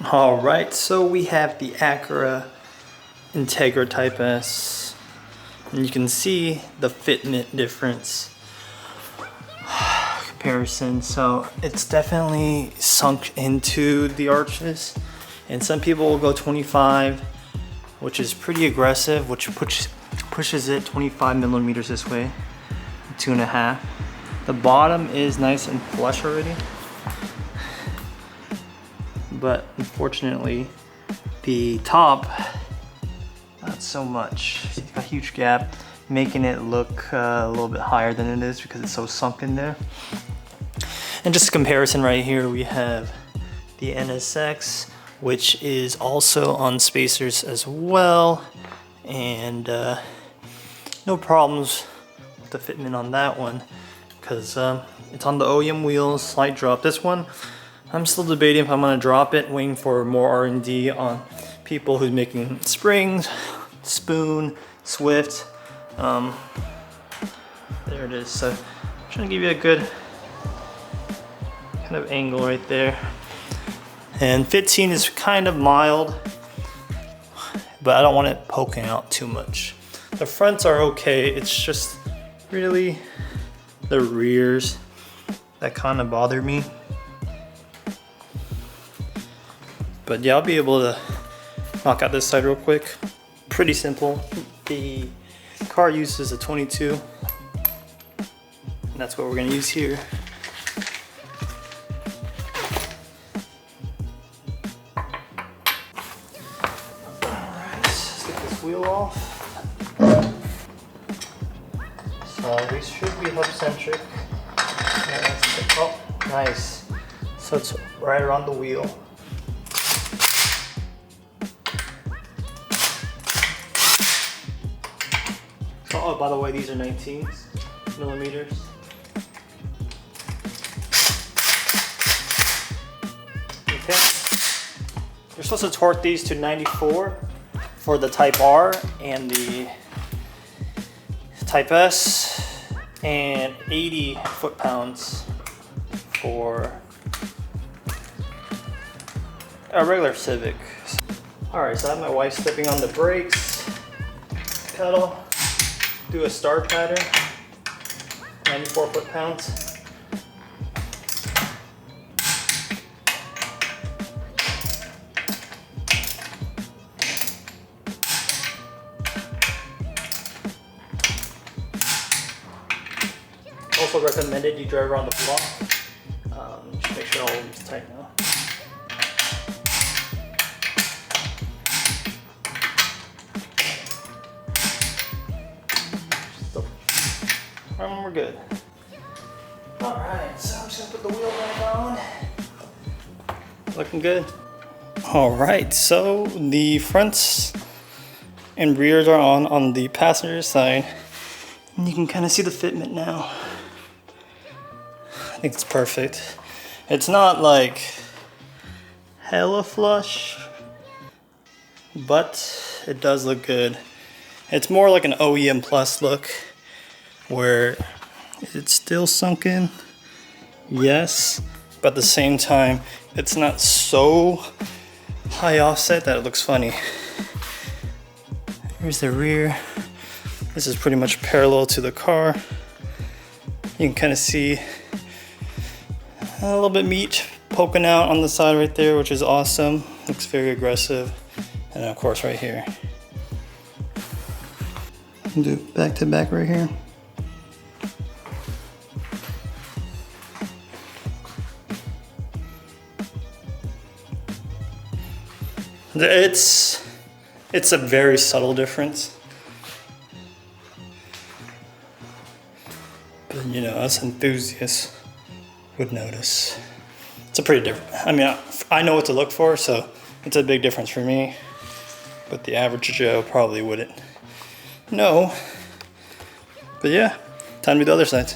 Alright, so we have the Acura Integra Type S, and you can see the fitment difference comparison. So it's definitely sunk into the arches, and some people will go 25, which is pretty aggressive, which pushes it 25 millimeters this way, 2.5. The bottom is nice and flush already, but unfortunately the top, not so much. It's got a huge gap, making it look a little bit higher than it is because it's so sunk in there. And just a comparison right here, we have the NSX, which is also on spacers as well, and no problems with the fitment on that one because it's on the OEM wheels, slight drop. This one, I'm still debating if I'm gonna drop it, waiting for more R&D on people who's making springs, spoon, Swift. There it is. So I'm trying to give you a good kind of angle right there. And 15 is kind of mild, but I don't want it poking out too much. The fronts are okay, it's just really the rears that kind of bother me. But yeah, I'll be able to knock out this side real quick. Pretty simple. The car uses a 22, and that's what we're gonna use here. Alright, let's get this wheel off. So these should be hub centric. Oh, nice. So it's right around the wheel. Oh, by the way, these are 19 millimeters. Okay. You're supposed to torque these to 94 for the Type R and the Type S, and 80 foot-pounds for a regular Civic. Alright, so I have my wife stepping on the brakes, pedal. Do a start pattern, 94 foot-pounds. Also recommended you drive around the block. Just make sure all of these tight now. And we're good. Alright, so I'm just gonna put the wheel back on. Looking good. Alright, so the fronts and rears are on the passenger side. And you can kind of see the fitment now. I think it's perfect. It's not like hella flush, but it does look good. It's more like an OEM Plus look, where it's still sunk in, yes, but at the same time, it's not so high offset that it looks funny. Here's the rear. This is pretty much parallel to the car. You can kind of see a little bit meat poking out on the side right there, which is awesome. Looks very aggressive. And of course right here. Do back to back right here. It's a very subtle difference. But you know, us enthusiasts would notice. It's a pretty different, I mean, I know what to look for, so it's a big difference for me. But the average Joe probably wouldn't know. But yeah, time to do the other sides.